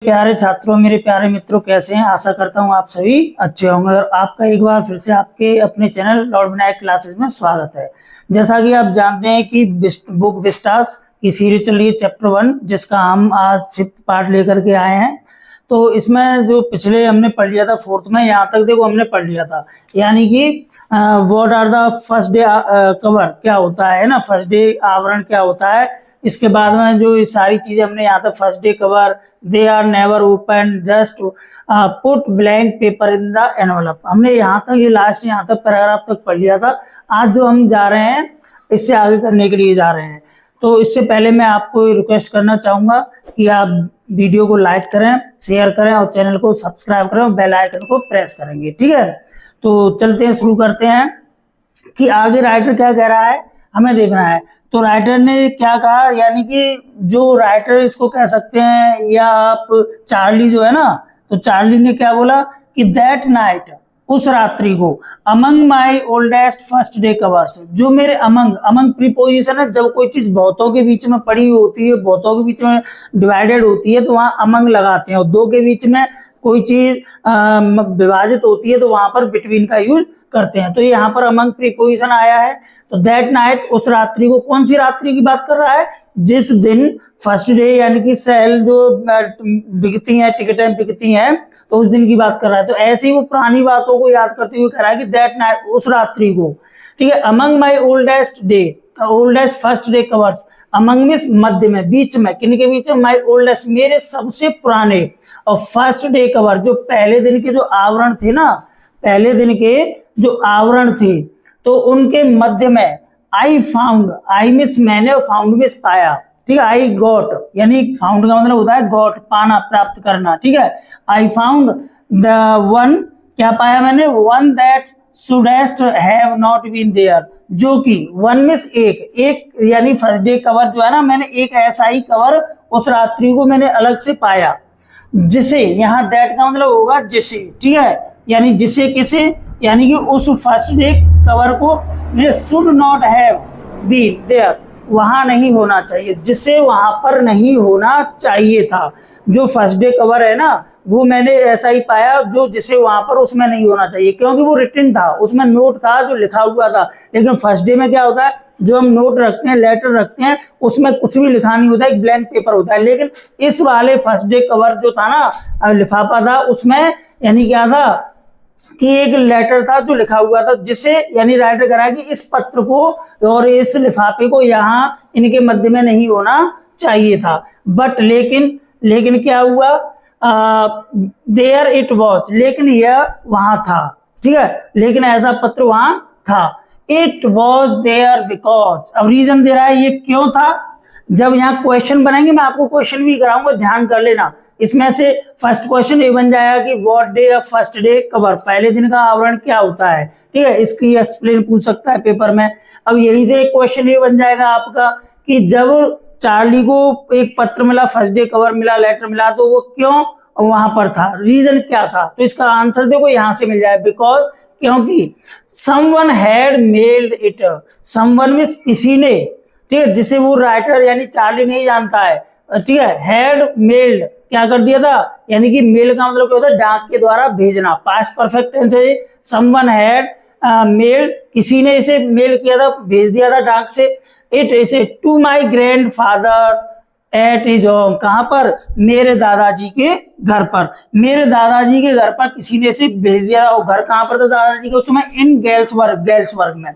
प्यारे छात्रों, मेरे प्यारे मित्रों, कैसे हैं? आशा करता हूं आप सभी अच्छे होंगे और आपका एक बार फिर से आपके अपने चैनल लॉर्ड विनायक क्लासेस में स्वागत है। जैसा कि आप जानते हैं कि बुक विस्टास की सीरीज चल रही है चैप्टर 1, जिसका हम आज 5th पार्ट लेकर के आए हैं। तो इसमें जो पिछले हमने पढ़ लिया था 4th में, यहाँ तक देखो हमने पढ़ लिया था, यानी कि what are the first day cover क्या होता है ना, फर्स्ट डे आवरण क्या होता है। इसके बाद में जो ये सारी चीजें हमने यहाँ तक first day cover, they are never open, just put blank paper in the envelope, हमने यहाँ तक ये लास्ट यहाँ तक पैराग्राफ तक पढ़ लिया था। आज जो हम जा रहे हैं इससे आगे करने के लिए जा रहे हैं। तो इससे पहले मैं आपको रिक्वेस्ट करना चाहूंगा कि आप वीडियो को लाइक करें, शेयर करें और चैनल को सब्सक्राइब करें और बेल आइकन को प्रेस करेंगे, ठीक है। तो चलते हैं, शुरू करते हैं कि आगे राइटर क्या कह रहा है, हमें देखना है। तो राइटर ने क्या कहा, यानी कि जो राइटर इसको कह सकते हैं, या आप चार्ली जो है ना, तो चार्ली ने क्या बोला कि दैट नाइट, उस रात्रि को, among my oldest first day covers, जो मेरे अमंग प्रीपोजिशन है, जब कोई चीज बहुतों के बीच में पड़ी होती है, बहुतों के बीच में डिवाइडेड होती है तो वहां अमंग लगाते हैं, और दो के बीच में कोई चीज विभाजित होती है तो वहां पर बिटवीन का यूज करते हैं। तो यहाँ पर अमंग प्रीपोजिशन आया है। तो दैट नाइट, उस रात्रि को, कौन सी रात्रि की बात कर रहा है? जिस दिन फर्स्ट डे, यानी कि सेल जो बिकती हैं, टिकटें बिकती हैं, तो उस दिन की बात कर रहा है। तो ऐसे ही वो पुरानी बातों को याद करते हुए कह रहा है कि दैट नाइट, उस रात्रि को, ठीक है। Among my oldest day, oldest first day covers, among means मध्य में, बीच में, किन के बीच में? माई ओल्डेस्ट, मेरे सबसे पुराने, और फर्स्ट डे कवर, जो पहले दिन के जो आवरण थे ना, पहले दिन के जो आवरण थे, तो उनके मध्य में आई फाउंड, आई मिस मैंने, और फाउंड मिस पाया, ठीक है। आई गॉट, यानी फाउंड का मतलब होता है गॉट, पाना, प्राप्त करना, ठीक है। आई फाउंड द वन, क्या पाया मैंने? One that shouldest have not been there, जो कि वन मिस एक, यानी फर्स्ट डे कवर जो है ना, मैंने एक ऐसा ही कवर उस रात्रि को मैंने अलग से पाया, जिसे, यहाँ दैट का मतलब होगा जिसे, ठीक है, यानी जिसे, किसे, यानी कि उस फर्स्ट डे कवर को should not have been there, वहां नहीं होना चाहिए, जिसे वहां पर नहीं होना चाहिए था। जो फर्स्ट डे कवर है ना, वो मैंने ऐसा ही पाया जो जिसे वहां पर उसमें नहीं होना चाहिए, क्योंकि वो रिटन था, उसमें नोट था जो लिखा हुआ था। लेकिन फर्स्ट डे में क्या होता है, जो हम नोट रखते हैं, लेटर रखते हैं, उसमें कुछ भी लिखा नहीं होता, एक ब्लैंक पेपर होता है। लेकिन इस वाले फर्स्ट डे कवर जो था ना, लिफाफा था, उसमें यानी क्या था कि एक लेटर था जो लिखा हुआ था, जिसे, यानी राइटर कह रहा है कि इस पत्र को और इस लिफाफे को यहाँ इनके मध्य में नहीं होना चाहिए था। बट लेकिन क्या हुआ? देयर इट वॉज, लेकिन यह वहां था, ठीक है, लेकिन ऐसा पत्र वहां था। इट वॉज देयर बिकॉज, अब रीजन दे रहा है ये क्यों था। जब यहाँ क्वेश्चन बनाएंगे, मैं आपको क्वेश्चन भी कराऊंगा, ध्यान कर लेना। इसमें से फर्स्ट क्वेश्चन ये बन जाएगा कि what day of first day cover, पहले दिन का आवरण क्या होता है, ठीक है, इसकी एक्सप्लेन पूछ सकता है पेपर में। अब यहीं से एक क्वेश्चन ये बन जाएगा आपका कि जब चार्ली को एक पत्र मिला, फर्स्ट डे कवर मिला, लेटर मिला, तो वो क्यों वहां पर था, रीजन क्या था? तो इसका आंसर देखो यहां से मिल जाए, बिकॉज, क्योंकि someone had meld it, someone means किसी ने, ठीक है, जिसे वो राइटर यानी चार्ली नहीं जानता है, ठीक है। हैड मेल्ड, क्या कर दिया था, यानी कि मेल का मतलब क्या होता है? डाक के द्वारा भेजना, पास्ट परफेक्ट टेंस है। समवन हैड मेल्ड, किसी ने इसे मेल किया था, भेज दिया था डाक से। इट इसे to my grandfather at his home, कहां पर? मेरे दादाजी के घर पर, मेरे दादाजी के घर पर किसी ने इसे भेज दिया। और घर कहां पर था दादाजी के उस समय? इन गेल्सबर्ग में।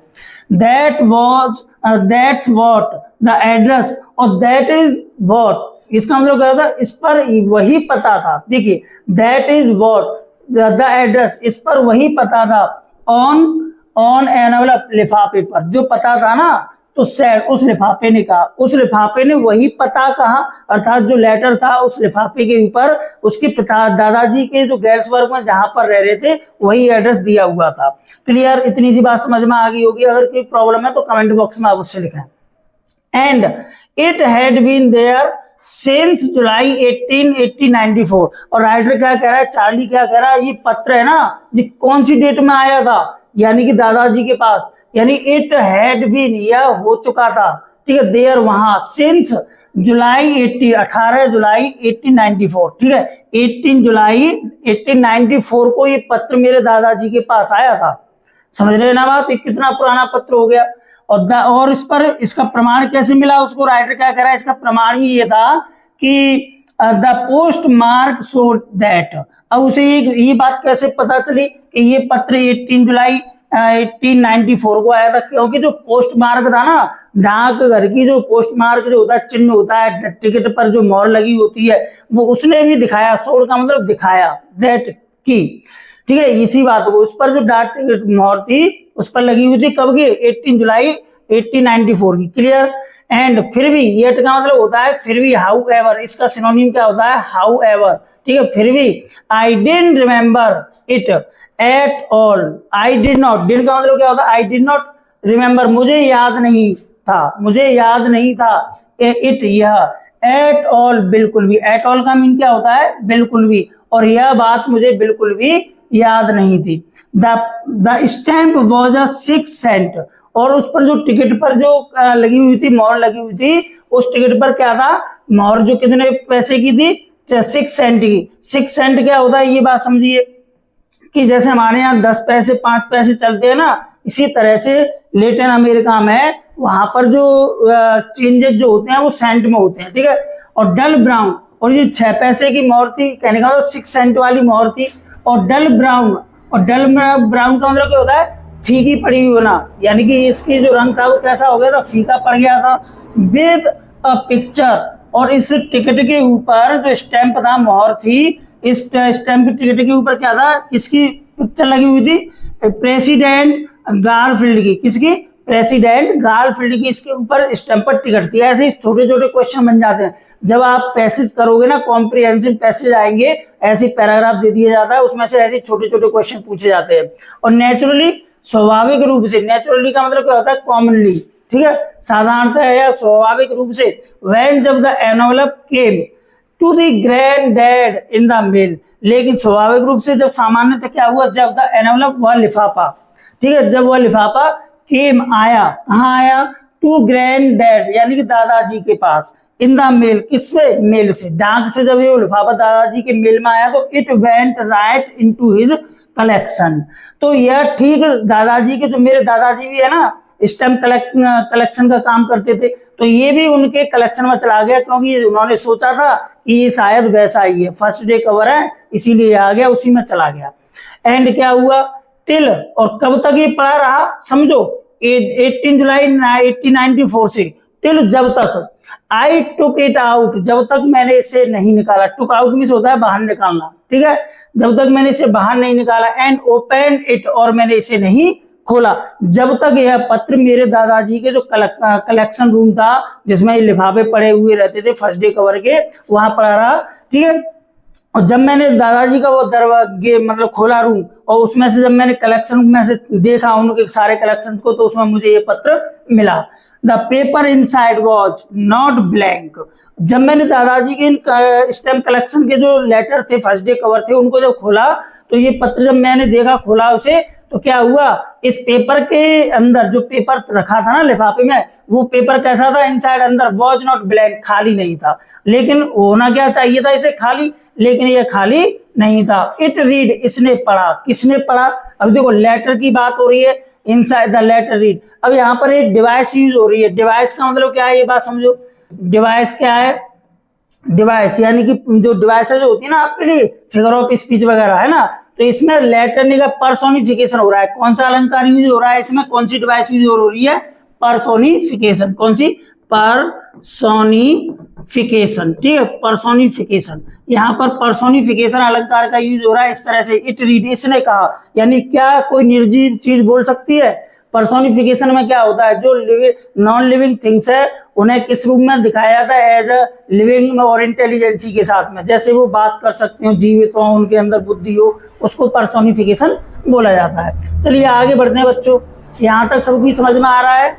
That was, that's what the address, और दैट इज वॉट, इसका मतलब क्या था? इस पर वही पता था, देखिए, that is what the address, इस पर वही पता था। ऑन एनवलप, लिफाफे पर जो पता था ना, तो सेड, उस लिफाफे ने कहा, उस लिफाफे ने वही पता कहा, अर्थात जो लेटर था उस लिफाफे के ऊपर उसके पिता दादाजी के जो गेल्सबर्ग में जहां पर रह रहे थे वही एड्रेस दिया हुआ था। क्लियर? इतनी सी बात समझ में आ गई होगी। अगर कोई प्रॉब्लम है तो कमेंट बॉक्स में अवश्य लिखें। And it had been there since July 1894, और राइटर क्या कह रहा है, चार्ली क्या कह रहा है, ये पत्र है ना, ये कौन सी डेट में आया था, यानी कि दादाजी के पास, यानी इट हैड बीन, यह हो चुका था, ठीक है, देयर, वहां, सिंस जुलाई 18 जुलाई 1894, ठीक है, 18 जुलाई 1894 को ये पत्र मेरे दादाजी के पास आया था। समझ रहे हैं ना बात, कितना पुराना पत्र हो गया। और इस पर इसका प्रमाण कैसे मिला उसको, राइटर क्या कह रहा है, इसका प्रमाण भी ये था कि the post mark show that, अब उसे ये बात कैसे पता चली कि ये पत्र 18 जुलाई 1894 को आया था, क्योंकि जो पोस्ट मार्क था ना, डाक घर की जो पोस्ट मार्क जो होता है, चिन्ह होता है टिकट पर जो मोहर लगी होती है, वो उसने भी दिखाया, शोड का मतलब दिखाया, दैट की, ठीक है, इसी बात को उस पर जो डाक टिकट मोहर थी उस पर लगी हुई थी, कब की, 18 जुलाई 1894 की, क्लियर। एंड फिर भी, येट का मतलब होता है फिर भी, हाउ एवर, इसका सिनोनिम क्या होता है, हाउ एवर, ठीक है, फिर भी, I didn't remember it at all, I did not, did का मतलब क्या होता है, आई डिड नॉट रिमेम्बर, मुझे याद नहीं था, मुझे याद नहीं था, इट यह, एट ऑल बिल्कुल भी, एट ऑल का मीन क्या होता है, बिल्कुल भी, और यह बात मुझे बिल्कुल भी याद नहीं थी। The stamp was a 6 cent, और उस पर जो टिकट पर जो लगी हुई थी, मोहर लगी हुई थी, उस टिकट पर क्या था, मोहर जो कितने पैसे की थी, 6 सेंट की। 6 सेंट क्या होता है, ये बात समझिए कि जैसे हमारे यहाँ 10 पैसे 5 पैसे चलते हैं ना, इसी तरह से लैटिन अमेरिका में वहां पर जो चेंजेस जो होते हैं वो सेंट में होते हैं, ठीक है। और डल ब्राउन, और ये 6 पैसे की मोहर थी, कहने का मतलब 6 सेंट वाली मोहर थी, और डल ब्राउन, और डल ब्राउन का मतलब क्या होता है, फीकी पड़ी हुई होना, यानी कि इसकी जो रंग था वो कैसा हो गया था, फीका पड़ गया था, विद अ पिक्चर, और इस टिकट के ऊपर जो स्टैंप था, मोहर थी, इस स्टैंप टिकट के ऊपर क्या था, किसकी पिक्चर लगी हुई थी, प्रेसिडेंट गारफील्ड की, किसकी, प्रेसिडेंट गारफील्ड की, इसके ऊपर स्टैंप पर टिकट थी। ऐसे छोटे छोटे क्वेश्चन बन जाते हैं जब आप पैसेज करोगे ना, कॉम्प्रिहेंसिव पैसेज आएंगे, ऐसे पैराग्राफ दे दिया जाता है, उसमें से ऐसे छोटे छोटे क्वेश्चन पूछे जाते हैं। और नेचुरली, स्वाभाविक रूप से, नेचुरली का मतलब क्या होता है, कॉमनली, ठीक है, साधारणतः या स्वाभाविक रूप से, व्हेन जब the envelope came to the granddad in the mail, लेकिन स्वाभाविक रूप से जब सामान्यतः क्या हुआ, जब द एनवेलप, वह लिफाफा, ठीक है, जब वह लिफाफा केम आया, कहाँ आया, टू ग्रैंड डैड यानी कि दादाजी के पास, इन द मेल, किससे, मेल से, डाक से जब ये लिफाफा दादाजी के मेल में आया, तो it went right into his collection, तो यह ठीक दादाजी के, जो मेरे दादाजी भी है ना, स्टैम्प कलेक्शन का काम करते थे, तो ये भी उनके कलेक्शन में चला गया, क्योंकि उन्होंने सोचा था कि ये शायद वैसा ही है, फर्स्ट डे कवर है, इसीलिए आ गया, उसी में चला गया। एंड क्या हुआ, टिल, और कब तक ये पड़ा रहा, समझो, 18 जुलाई 1894 से टिल, जब तक, आई टुक इट आउट, जब तक मैंने इसे नहीं निकाला, टुक आउट मींस होता है बाहर निकालना, ठीक है, जब तक मैंने इसे बाहर नहीं निकाला, एंड ओपन इट, और मैंने इसे नहीं खोला, जब तक यह पत्र मेरे दादाजी के जो कलेक्शन रूम था, जिसमें लिफाफे पड़े हुए रहते थे फर्स्ट डे कवर के, वहां पड़ा रहा, ठीक है। और जब मैंने दादाजी का वो दरवाजे मतलब खोला रूम, और उसमें से जब मैंने कलेक्शन में से देखा उनके सारे कलेक्शंस को, तो उसमें मुझे ये पत्र मिला। The paper inside was not blank, जब मैंने दादाजी के स्टैम्प कलेक्शन के जो लेटर थे, फर्स्ट डे कवर थे, उनको जब खोला, तो ये पत्र जब मैंने देखा, खोला उसे, तो क्या हुआ, इस पेपर के अंदर जो पेपर रखा था ना लिफाफे में, वो पेपर कैसा था, इनसाइड, अंदर, वॉज नॉट ब्लैंक, खाली नहीं था, लेकिन होना क्या चाहिए था इसे, खाली, लेकिन ये खाली नहीं था। इट रीड, इसने पढ़ा, किसने पढ़ा, अब देखो लेटर की बात हो रही है, इनसाइड द लेटर रीड, अब यहाँ पर एक डिवाइस यूज हो रही है, डिवाइस का मतलब क्या है, ये बात समझो, डिवाइस क्या है, डिवाइस यानी कि जो डिवाइसेज होती है ना आपके लिए, फिगर ऑफ स्पीच वगैरह है ना, तो इसमें लेटर का पर्सोनिफिकेशन हो रहा है, कौन सा अलंकार यूज हो रहा है इसमें, कौन सी डिवाइस यूज हो रही है, पर्सोनिफिकेशन, कौन सी, पर्सोनिफिकेशन, ठीक है, पर्सोनिफिकेशन, यहाँ पर पर्सोनिफिकेशन अलंकार का यूज हो रहा है इस तरह से, इट रीड, इसने कहा, यानी क्या कोई निर्जीव चीज बोल सकती है। पर्सोनिफिकेशन में क्या होता है, जो नॉन लिविंग थिंग्स है उन्हें किस रूप में दिखाया जाता है, एज अ लिविंग और इंटेलिजेंसी के साथ में, जैसे वो बात कर सकते हो, जीवित हो, उनके अंदर बुद्धि हो, उसको पर्सोनिफिकेशन बोला जाता है। चलिए आगे बढ़ते हैं बच्चों, यहाँ तक सबकी समझ में आ रहा है,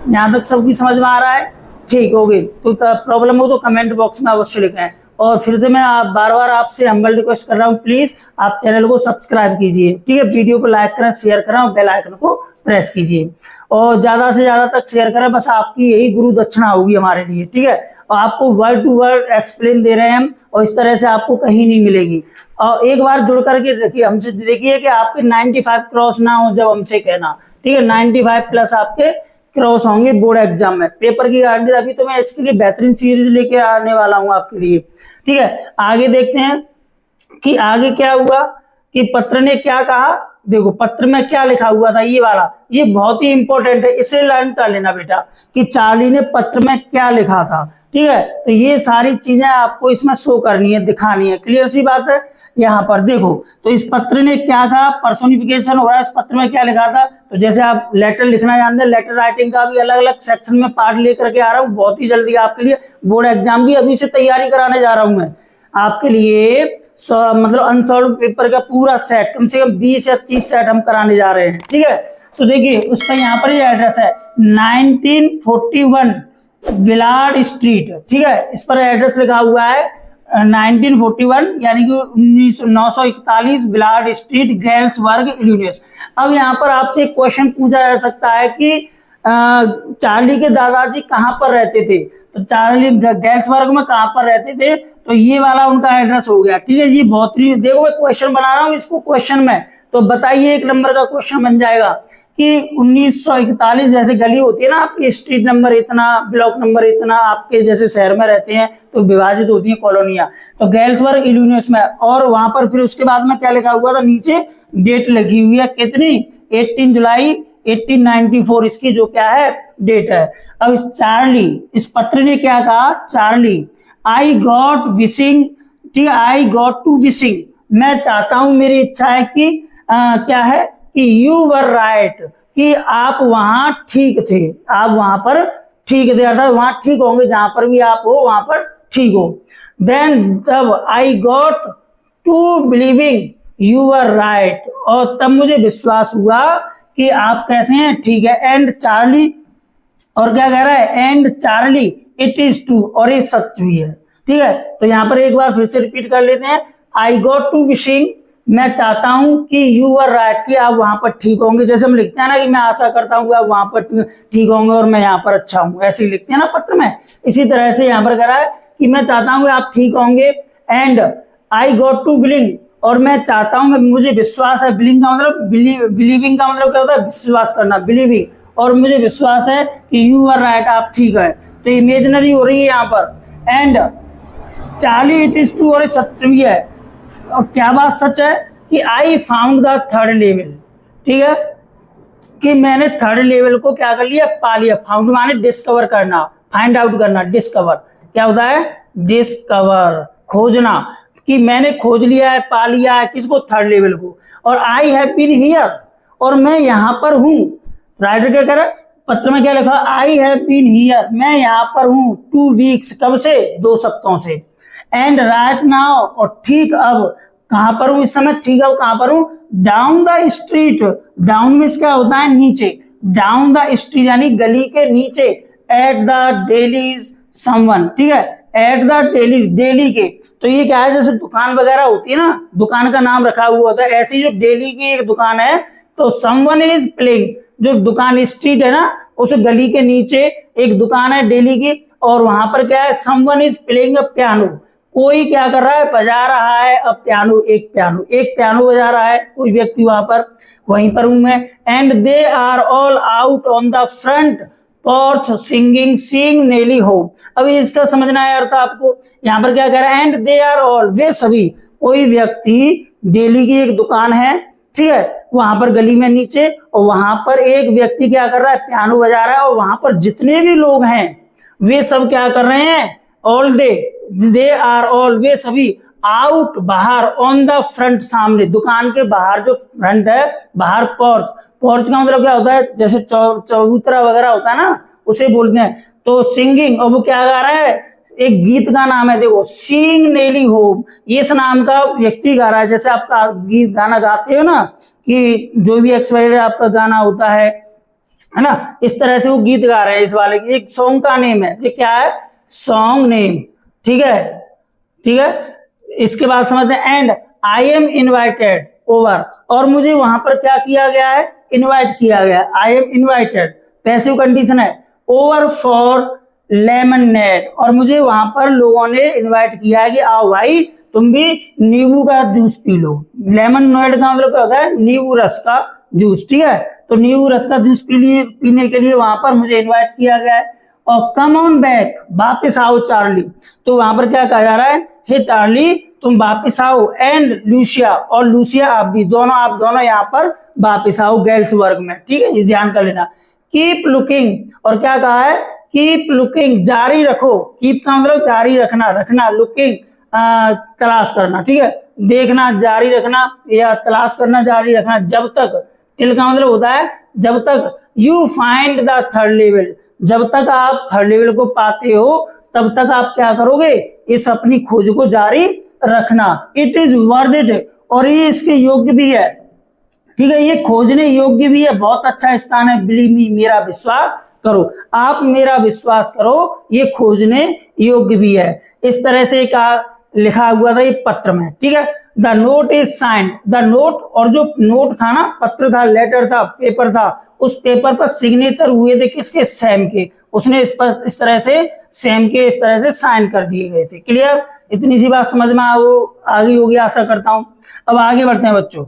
यहाँ तक सबकी समझ में आ रहा है, ठीक हो गई। कोई प्रॉब्लम हो तो कमेंट बॉक्स में अवश्य लिखें। और फिर से मैं बार बार आपसे हम्बल रिक्वेस्ट कर रहा हूँ, प्लीज आप चैनल को सब्सक्राइब कीजिए, ठीक है, वीडियो को लाइक करें, शेयर करें और बेल आइकन को प्रेस कीजिए, और ज्यादा से ज्यादा तक शेयर करें, बस आपकी यही गुरु दक्षिणा होगी हमारे लिए, ठीक है। और आपको वर्ड टू वर्ड एक्सप्लेन दे रहे हैं हम, और इस तरह से आपको कहीं नहीं मिलेगी। और एक बार जुड़ करके रखिए हमसे, देखिए कि आपके 95 क्रॉस ना हो जब हमसे कहना, ठीक है, 95 प्लस आपके क्रॉस होंगे बोर्ड एग्जाम में, पेपर की गारंटी। अभी तो मैं इसके लिए बेहतरीन सीरीज लेके आने वाला हूँ आपके लिए, ठीक है। आगे देखते हैं कि आगे क्या हुआ कि पत्र ने क्या कहा। देखो पत्र में क्या लिखा हुआ था, ये वाला, ये बहुत ही इंपॉर्टेंट है, इसे लर्न कर लेना बेटा कि चार्ली ने पत्र में क्या लिखा था, ठीक है। तो ये सारी चीजें आपको इसमें शो करनी है, दिखानी है, क्लियर सी बात है। यहाँ पर देखो तो इस पत्र ने क्या कहा, पर्सोनिफिकेशन हो रहा है, इस पत्र में क्या लिखा था। तो जैसे आप लेटर लिखना जानते हैं, लेटर राइटिंग का भी अलग अलग सेक्शन में पार्ट लेकर के आ रहा हूँ बहुत ही जल्दी आपके लिए, बोर्ड एग्जाम की अभी से तैयारी कराने जा रहा हूँ मैं आपके लिए। मतलब अनसॉल्व पेपर का पूरा सेट, कम से कम 20 या 30 सेट हम कराने जा रहे हैं, ठीक है। तो देखिए उसका यहाँ पर ये एड्रेस है 1941 विलार्ड स्ट्रीट, ठीक है, इस पर एड्रेस लिखा हुआ है 1941 यानी कि 941 विलार्ड स्ट्रीट, गैल्सबर्ग, इलिनॉइस। अब यहाँ पर आपसे एक क्वेश्चन पूछा जा सकता है कि चार्ली के दादाजी कहाँ पर रहते थे, तो चार्ली गैल्सबर्ग में कहाँ पर रहते थे, तो ये वाला उनका एड्रेस हो गया, ठीक है। ये बहुत ही, देखो मैं क्वेश्चन बना रहा हूँ इसको क्वेश्चन में, तो बताइए 1 नंबर का क्वेश्चन बन जाएगा कि 1941 जैसे गली होती है ना आपकी, स्ट्रीट नंबर इतना, ब्लॉक नंबर इतना, आपके जैसे शहर में रहते हैं तो विभाजित होती है कॉलोनियां, तो गैल्सबर्ग इलिनॉइस में। और वहां पर फिर उसके बाद में क्या लिखा हुआ था, नीचे डेट लिखी हुई है कितनी, 18 जुलाई 1894 इसकी जो क्या है डेट है। अब चार्ली, इस पत्र ने क्या कहा, चार्ली आई गॉट विशिंग, ठीक है, आई गॉट टू विशिंग, मैं चाहता हूं, मेरी इच्छा है कि क्या है कि यू वर राइट, कि आप वहां ठीक थे, आप वहां पर ठीक थे, अर्थात वहां ठीक होंगे, जहां पर भी आप हो वहां पर ठीक हो। देन तब I got to believing you were right, और तब मुझे विश्वास हुआ कि आप कैसे हैं, ठीक है। एंड चार्ली, और क्या कह रहा है, and Charlie it is true, और ये सच भी है, ठीक है। तो यहाँ पर एक बार फिर से रिपीट कर लेते हैं, आई गॉट टू विशिंग, मैं चाहता हूं कि यू वर राइट, कि आप वहां पर ठीक होंगे, जैसे हम लिखते हैं ना कि मैं आशा करता हूं कि आप वहां पर ठीक होंगे और मैं यहाँ पर अच्छा हूं, ऐसे ही लिखते हैं ना पत्र में, इसी तरह से यहाँ पर कह रहा है कि मैं चाहता हूं कि आप ठीक होंगे। And I got to billing, और मैं चाहता हूं, मुझे विश्वास है, बिलिंग का मतलब बिलीविंग का मतलब क्या होता है, विश्वास करना, बिलीविंग, और मुझे विश्वास है कि यू आर राइट, आप ठीक है। तो इमेजिनरी हो रही है यहाँ पर, and Charlie it is true, और सत्य भी है। और क्या बात सच है कि I found the 3rd level, ठीक है, कि मैंने 3rd लेवल को क्या कर लिया, पा लिया। फाउंड माने डिस्कवर करना, फाइंड आउट करना, डिस्कवर क्या होता है, डिस्कवर, खोजना, कि मैंने खोज लिया है, पा लिया है, किसको, 3rd लेवल को। और आई हैव बीन हियर, और मैं यहाँ पर हूँ। राइटर क्या कर रहा है, पत्र में क्या लिखा, आई हैव बीन हियर, मैं यहाँ पर हूँ, 2 वीक्स, कब से, 2 सप्ताहों से। एंड राइट नाउ, और ठीक अब कहां पर हूं, इस समय ठीक अब कहां पर हूं, डाउन द स्ट्रीट, डाउन में क्या होता है, नीचे, डाउन द स्ट्रीट यानी गली के नीचे, एट द डेलीज समवन, ठीक है, एट द डेलीज, डेली के, तो ये क्या है, जैसे दुकान वगैरह होती है ना, दुकान का नाम रखा हुआ होता है, ऐसी जो डेली की एक दुकान है, तो समवन इज प्लेइंग, जो दुकान स्ट्रीट है ना, उस गली के नीचे एक दुकान है डेली की, और वहां पर क्या है, someone is playing a piano, कोई क्या कर रहा है, बजा रहा है अ पियानो, एक पियानो बजा रहा है कोई व्यक्ति वहां पर, वहीं पर हूं मैं। And they are all out on the front porch singing, seeing Nellie home. अभी इसका समझना है अर्थ आपको, यहाँ पर क्या कह रहा है, एंड दे आर ऑल, वे सभी, कोई व्यक्ति, डेली की एक दुकान है, ठीक है, वहां पर गली में नीचे, और वहां पर एक व्यक्ति क्या कर रहा है, पियानो बजा रहा है, और वहां पर जितने भी लोग हैं वे सब क्या कर रहे हैं, ऑल दे आर ऑल, वे सभी, आउट, बाहर, ऑन द फ्रंट, सामने, दुकान के बाहर जो फ्रंट है, बाहर पोर्च, पोर्च का मतलब क्या होता है, जैसे चबूतरा वगैरह होता है ना, उसे बोलते हैं। तो सिंगिंग, और वो क्या गा रहा है, एक गीत का नाम है, देखो, सीइंग नेली होम, ये इस नाम का व्यक्ति गा रहा है। जैसे आपका गीत गाना गाते हो ना, कि जो भी एक्सपायर्ड आपका गाना होता है ना, इस तरह से वो गीत गा रहे हैं। इस वाले एक सॉन्ग का नेम है, ये क्या है, सॉन्ग नेम, ठीक है, ठीक है। इसके बाद समझते हैं, and I am invited over, और मुझे वहां पर क्या किया गया है, इनवाइट किया गया, I am invited, passive condition है, ओवर फॉर लेमनेड, और मुझे वहां पर लोगों ने इनवाइट किया है कि आओ भाई तुम भी नींबू का जूस पी लो। लेमनेड का मतलब क्या होता है, नींबू रस का जूस, ठीक है। तो नींबू रस का जूस पीने के लिए वहां पर मुझे इनवाइट किया गया है। और कम ऑन बैक, वापिस आओ चार्ली, तो वहां पर क्या कहा जा रहा है, हे चार्ली तुम वापिस आओ, एंड लूसिया, और लूसिया आप भी, आप दोनों यहाँ पर वापिस आओ गेल्सबर्ग में, ठीक है, ये ध्यान कर लेना। कीप लुकिंग, और क्या कहा है, कीप लुकिंग, जारी रखो, कीप का मतलब जारी रखना, रखना, लुकिंग तलाश करना, ठीक है, देखना, जारी रखना या तलाश करना, जारी रखना, जब तक, टिल का मतलब होता है जब तक, you find the third level, जब तक आप थर्ड लेवल को पाते हो तब तक आप क्या करोगे, इस अपनी खोज को जारी रखना। इट इज वर्थ इट, और ये इसके योग्य भी है, ठीक है, ये खोजने योग्य भी है, बहुत अच्छा स्थान है, बिलीव मी, मेरा विश्वास करो, आप मेरा विश्वास करो, ये खोजने योग्य भी है। इस तरह से लिखा हुआ था ये पत्र में, ठीक है। The note is signed, the note, और जो नोट था ना, पत्र था, लेटर था, पेपर था, उस पेपर पर सिग्नेचर हुए थे किसके, सैम के, उसने इस पर इस तरह से सैम के इस तरह से साइन कर दिए गए थे। क्लियर, इतनी सी बात समझ में आ गई होगी आशा करता हूं। अब आगे बढ़ते हैं बच्चों।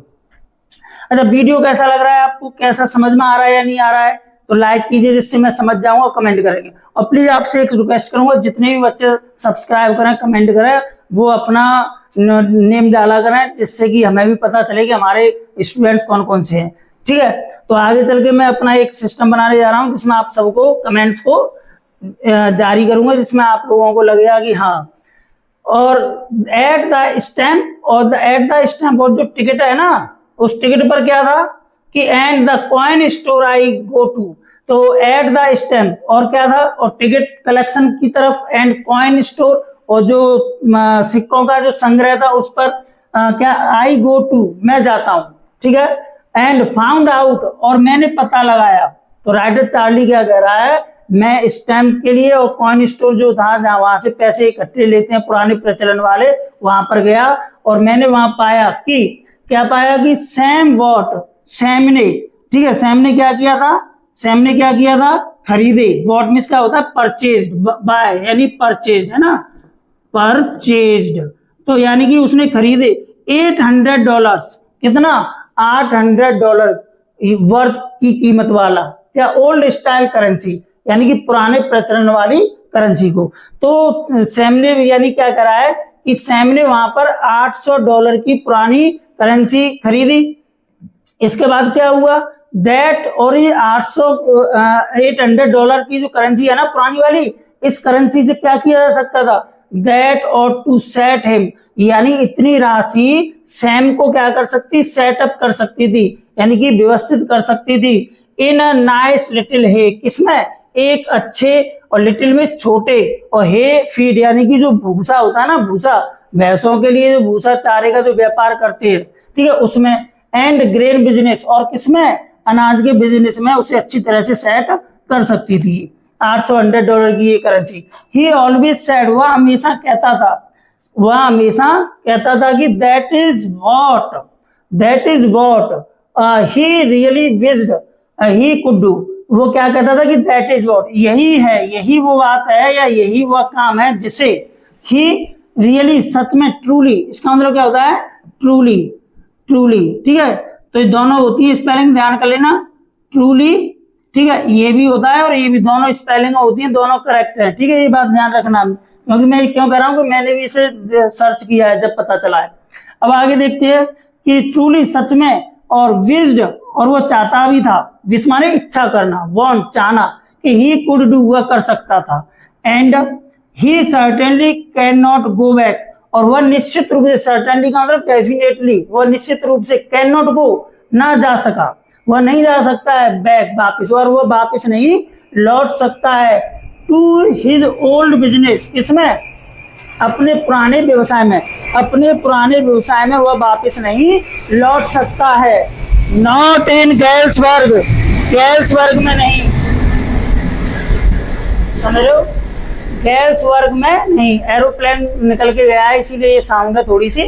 अच्छा, वीडियो कैसा लग रहा है आपको, कैसा समझ में आ रहा है या नहीं आ रहा है, तो लाइक कीजिए जिससे मैं समझ जाऊंगा, कमेंट करेंगे। और प्लीज आपसे एक रिक्वेस्ट करूंगा, जितने भी बच्चे सब्सक्राइब करें, कमेंट करें, वो अपना नेम डाला करें, जिससे कि हमें भी पता चले कि हमारे स्टूडेंट्स कौन कौन से हैं, ठीक है। तो आगे चल के मैं अपना एक सिस्टम बनाने जा रहा हूं जिसमें आप सबको कमेंट्स को जारी करूंगा, जिसमें आप लोगों को लगेगा कि हाँ, और एट द स्टैम्प, और एट द स्टैम्प, और जो टिकट है ना, उस टिकट पर क्या था कि and the coin store I go to, तो एट द स्टैम्प, और क्या था, और टिकट कलेक्शन की तरफ, एंड कॉइन स्टोर, और जो सिक्कों का जो संग्रह था उस पर क्या, आई गो टू, मैं जाता हूं, ठीक है। एंड फाउंड आउट, और मैंने पता लगाया, तो राइटर चार्ली क्या कह रहा है, मैं स्टैम्प के लिए और कॉइन स्टोर जो था जहां वहां से पैसे इकट्ठे लेते हैं पुराने प्रचलन वाले, वहां पर गया, और मैंने वहां पाया कि, क्या पाया कि सैम वॉट, सैम ने, ठीक है, सैम ने क्या किया था, सैम ने क्या किया था, खरीदे, वॉट मीन्स क्या होता है, परचेज्ड, बाय यानी परचेज्ड, है ना, परचेज्ड, तो यानी कि उसने खरीदे $800, कितना, $800 वर्थ की कीमत वाला, या ओल्ड स्टाइल करेंसी, यानी कि पुराने प्रचलन वाली करेंसी को। तो सैम ने यानी क्या करा है कि सैम ने वहां पर $800 की पुरानी करेंसी खरीदी। इसके बाद क्या हुआ, दैट, और ये $800 की जो करेंसी है ना पुरानी वाली, इस करेंसी से क्या किया जा सकता था, दैट और टू सेट हिम, यानी इतनी राशि सैम को क्या कर सकती, सेटअप कर सकती थी, यानी कि व्यवस्थित कर सकती थी, इन अ नाइस लिटिल हे, किसमें, एक अच्छे, और लिटिल में छोटे, और हे फीड यानी कि जो भूसा होता है ना, भूसा, भैंसों के लिए जो भूसा चारे का जो व्यापार करते हैं, ठीक है, उसमें, एंड ग्रेन बिजनेस, और किसमें, अनाज के बिजनेस में उसे अच्छी तरह से सेट कर सकती थी। $800 की ये करेंसी। ही ऑलवेज सेड, वह हमेशा कहता था, वह हमेशा कहता था कि that is what he really wished he could do, वो क्या कहता था कि दैट इज वॉट, यही है, यही वो बात है, या यही वह काम है जिसे ही रियली, सच में, ट्रूली, इसका मतलब क्या होता है, ट्रूली, ट्रूली, ठीक है, तो ये दोनों होती है स्पेलिंग, ध्यान कर लेना, ट्रूली, ठीक है, ये भी होता है और ये भी, दोनों स्पेलिंग होती है, दोनों करेक्ट है, ठीक है, ये बात ध्यान रखना, क्योंकि मैं क्यों कह रहा हूँ कि मैंने भी इसे सर्च किया है जब पता चला है। अब आगे देखते हैं कि ट्रूली, सच में, और विज्ड, और वो चाहता भी था, विश माने इच्छा करना, वांट, चाहना, कि ही कुड डू, वह कर सकता था, and he certainly can not go back, और वह निश्चित रूप से, सर्टेनली का मतलब डेफिनेटली, वह निश्चित रूप से, कैन नॉट गो, ना जा सका, वह नहीं जा सकता है बैक, वापिस, और वह वापिस नहीं लौट सकता है, टू हिज ओल्ड बिजनेस, किसमें, अपने पुराने व्यवसाय में, अपने पुराने व्यवसाय में वह वापिस नहीं लौट सकता है। नॉट इन गेल्सबर्ग, गेल्सबर्ग में नहीं, समझ रहे हो, गेल्सबर्ग में नहीं, एरोप्लेन निकल के गया है इसीलिए ये साउंड है थोड़ी सी,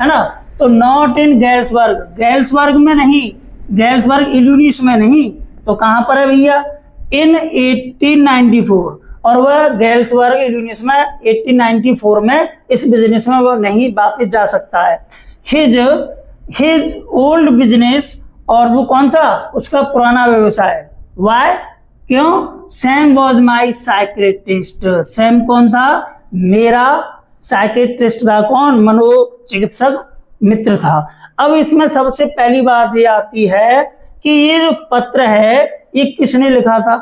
है ना, तो नॉट इन गेल्सबर्ग, गेल्सबर्ग में नहीं, गेल्सबर्ग इलिनॉइस में नहीं, तो कहां पर है भैया, इन 1894, और वह गेल्सबर्ग इलिनॉइस में 1894 में इस बिजनेस में वो नहीं वापस जा सकता है। हिज ओल्ड बिजनेस, और वो कौन सा, उसका पुराना व्यवसाय। वाई, क्यों? Sam was my psychiatrist. Sam कौन था? मेरा साइकेट्रिस्ट था। कौन? मनोचिकित्सक मित्र था। अब इसमें सबसे पहली बात ये आती है कि ये जो पत्र है ये किसने लिखा था।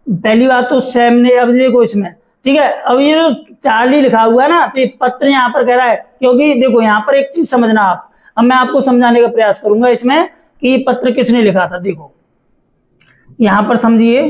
पहली बात तो सैम ने, अब देखो इसमें, ठीक है, अब ये जो चार्ली लिखा हुआ है ना, तो ये पत्र यहाँ पर कह रहा है, क्योंकि देखो यहाँ पर एक चीज समझना आप, अब मैं आपको समझाने का प्रयास करूंगा इसमें कि ये पत्र किसने लिखा था। देखो यहाँ पर समझिए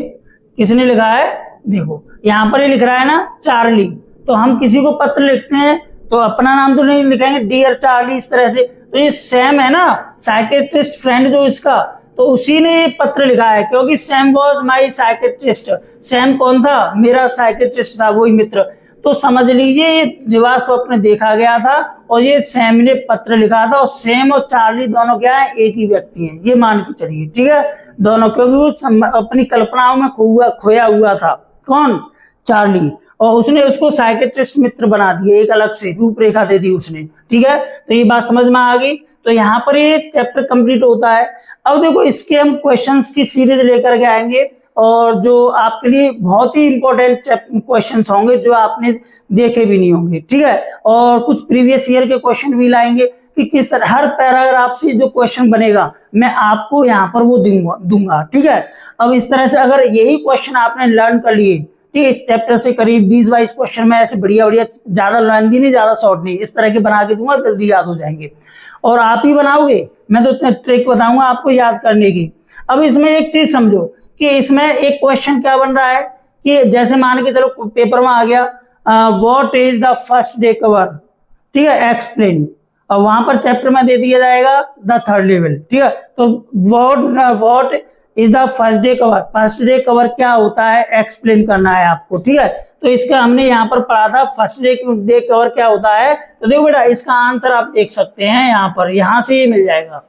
किसने लिखा है। देखो यहाँ पर ये लिख रहा है ना चार्ली, तो हम किसी को पत्र लिखते हैं तो अपना नाम तो नहीं लिखेंगे, डियर चार्ली इस तरह से। तो ये सैम है ना, साइकेट्रिस्ट फ्रेंड जो इसका, तो उसी ने ये पत्र लिखा है, क्योंकि Sam was my psychiatrist. Sam कौन था? मेरा साइकेट्रिस्ट था, वही मित्र। तो समझ लीजिए ये दिवा स्वप्न देखा गया था और ये सैम ने पत्र लिखा था, और सैम और चार्ली दोनों क्या है? एक ही व्यक्ति हैं, ये मान के चलिए, ठीक है, दोनों, क्योंकि वो अपनी कल्पनाओं में खोया हुआ था। कौन? चार्ली। और उसने उसको साइकेट्रिस्ट मित्र बना दिया, एक अलग से रूपरेखा दे दी उसने, ठीक है। तो ये बात समझ में आ गई। तो यहाँ पर ये चैप्टर कंप्लीट होता है। अब देखो इसके हम क्वेश्चंस की सीरीज लेकर के आएंगे, और जो आपके लिए बहुत ही इंपॉर्टेंट क्वेश्चंस होंगे जो आपने देखे भी नहीं होंगे, ठीक है। और कुछ प्रीवियस ईयर के क्वेश्चन भी लाएंगे कि किस तरह हर पैराग्राफ से जो क्वेश्चन बनेगा मैं आपको यहाँ पर वो दूंगा, ठीक है। अब इस तरह से अगर यही क्वेश्चन आपने लर्न कर लिए, ठीक है, इस चैप्टर से करीब 20-22 क्वेश्चन में ऐसे बढ़िया बढ़िया, ज्यादा लेंथी नहीं, ज्यादा शॉर्ट नहीं, इस तरह के बना के दूंगा, जल्दी याद हो जाएंगे। और आप ही बनाओगे, मैं तो ट्रिक बताऊंगा आपको याद करने की। अब इसमें एक चीज समझो कि इसमें एक क्वेश्चन क्या बन रहा है कि जैसे मान के चलो पेपर में आ गया, what is the first day cover, ठीक है, एक्सप्लेन, और वहां पर चैप्टर में दे दिया जाएगा द थर्ड लेवल, ठीक है। तो what is the first day cover, first day cover क्या होता है एक्सप्लेन करना है आपको, ठीक है। तो इसका हमने यहाँ पर पढ़ा था फर्स्ट डे कवर क्या होता है। तो देखो बेटा इसका आंसर आप देख सकते हैं यहाँ पर, यहाँ से ये मिल जाएगा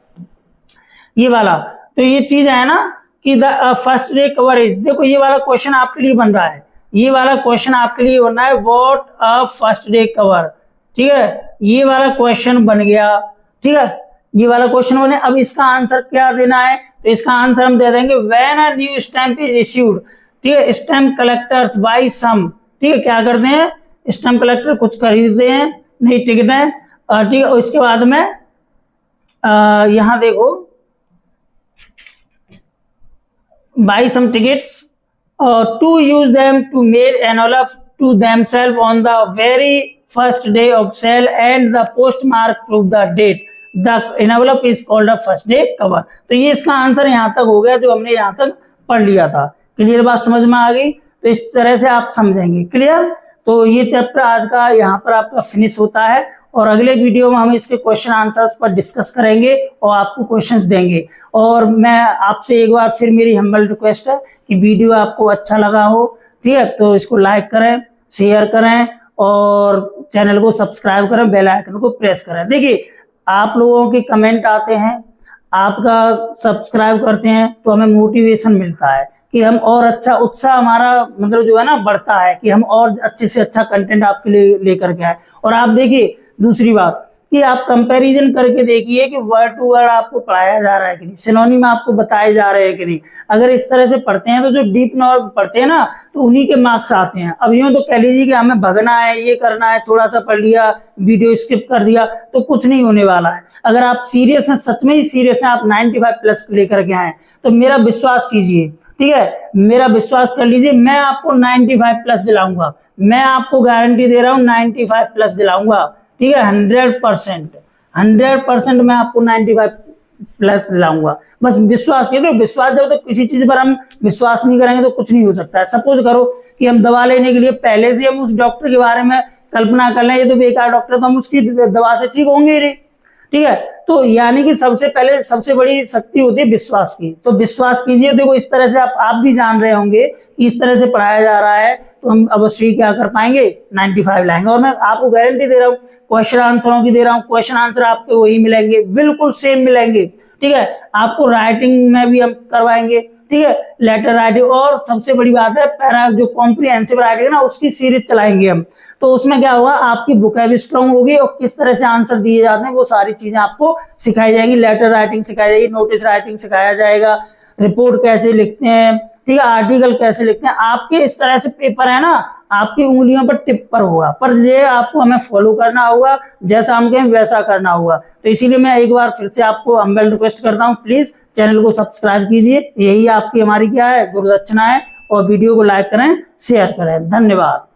ये वाला। तो ये चीज है ना कि the first day cover is, देखो ये वाला क्वेश्चन आपके लिए बन रहा है, ये वाला क्वेश्चन आपके लिए बन रहा है what a first day cover, ठीक है, ये वाला क्वेश्चन बन गया, ठीक है, ये वाला क्वेश्चन बने। अब इसका आंसर क्या देना है, तो इसका आंसर हम दे देंगे when a new stamp is issued, ठीक है, स्टैम्प कलेक्टर्स बाय सम, ठीक है, क्या करते हैं, स्टैम्प कलेक्टर कुछ खरीदते हैं, नहीं टिकट है, ठीक है। और इसके बाद में यहाँ देखो buy some tickets to use them to mail envelope to themselves on the very first day of sale and the postmark prove the date. The envelope is called a first day cover. तो ये इसका answer यहाँ तक हो गया जो हमने यहाँ तक पढ़ लिया था। क्लियर बात समझ में आ गई? तो इस तरह से आप समझेंगे। क्लियर? तो ये चैप्टर आज का यहाँ पर आपका फिनिश होता है, और अगले वीडियो में हम इसके क्वेश्चन आंसर्स पर डिस्कस करेंगे और आपको क्वेश्चंस देंगे। और मैं आपसे एक बार फिर मेरी हम्बल रिक्वेस्ट है कि वीडियो आपको अच्छा लगा हो, ठीक है, तो इसको लाइक करें, शेयर करें और चैनल को सब्सक्राइब करें, बेल आइकन को प्रेस करें। देखिए आप लोगों के कमेंट आते हैं, आपका सब्सक्राइब करते हैं तो हमें मोटिवेशन मिलता है कि हम और अच्छा, उत्साह हमारा मतलब जो है ना बढ़ता है कि हम और अच्छे से अच्छा कंटेंट आपके लिए लेकर के आए। और आप देखिए दूसरी बात कि आप कंपैरिजन करके देखिए कि वर्ड टू वर्ड आपको पढ़ाया जा रहा है कि नहीं, सिनोनिम आपको बताए जा रहे हैं कि नहीं। अगर इस तरह से पढ़ते हैं तो जो डीप नॉलेज पढ़ते हैं ना तो उन्हीं के मार्क्स आते हैं। अब यूं तो कह लीजिए कि हमें भगना है, ये करना है, थोड़ा सा पढ़ लिया, वीडियो स्किप कर दिया, तो कुछ नहीं होने वाला है। अगर आप सीरियस हैं, सच में ही सीरियस हैं, आप 95+ लेकर के आए तो मेरा विश्वास कीजिए, ठीक है, मेरा विश्वास कर लीजिए, मैं आपको 95+ दिलाऊंगा, मैं आपको गारंटी दे रहा हूँ 95+ दिलाऊंगा, ठीक है, 100% मैं आपको 95+ दिलाऊंगा। बस विश्वास कीजिए। विश्वास जब तक किसी चीज पर हम विश्वास नहीं करेंगे तो कुछ नहीं हो सकता है। सपोज करो कि हम दवा लेने के लिए पहले से हम उस डॉक्टर के बारे में कल्पना कर लें, ये तो बेकार डॉक्टर, तो हम उसकी दवा से ठीक होंगे ही नहीं, ठीक है। तो यानी कि सबसे पहले सबसे बड़ी शक्ति होती है विश्वास की। तो विश्वास कीजिए। देखो इस तरह से आप भी जान रहे होंगे कि इस तरह से पढ़ाया जा रहा है तो हम अवश्य क्या कर पाएंगे, 95 लाएंगे। और मैं आपको गारंटी दे रहा हूँ, क्वेश्चन आंसरों की दे रहा हूँ, क्वेश्चन आंसर आपको वही मिलेंगे, बिल्कुल सेम मिलेंगे, ठीक है। आपको राइटिंग में भी हम करवाएंगे, ठीक है, लेटर राइटिंग, और सबसे बड़ी बात है पैरा जो कॉम्प्रिहेंसिव राइटिंग है ना उसकी सीरीज चलाएंगे हम। तो उसमें क्या होगा, आपकी वोकैब स्ट्रांग होगी और किस तरह से आंसर दिए जाते हैं वो सारी चीजें आपको सिखाई जाएंगी। लेटर राइटिंग सिखाई जाएगी, नोटिस राइटिंग सिखाया जाएगा, रिपोर्ट कैसे लिखते हैं, ठीक है, आर्टिकल कैसे लिखते हैं। आपके इस तरह से पेपर है ना, आपकी उंगलियों पर टिप पर होगा, पर ये आपको हमें फॉलो करना होगा, जैसा हम कहें वैसा करना होगा। तो इसीलिए मैं एक बार फिर से आपको हम्बल रिक्वेस्ट करता हूँ, प्लीज चैनल को सब्सक्राइब कीजिए, यही आपकी हमारी क्या है गुरुदक्षिणा है, और वीडियो को लाइक करें, शेयर करें। धन्यवाद।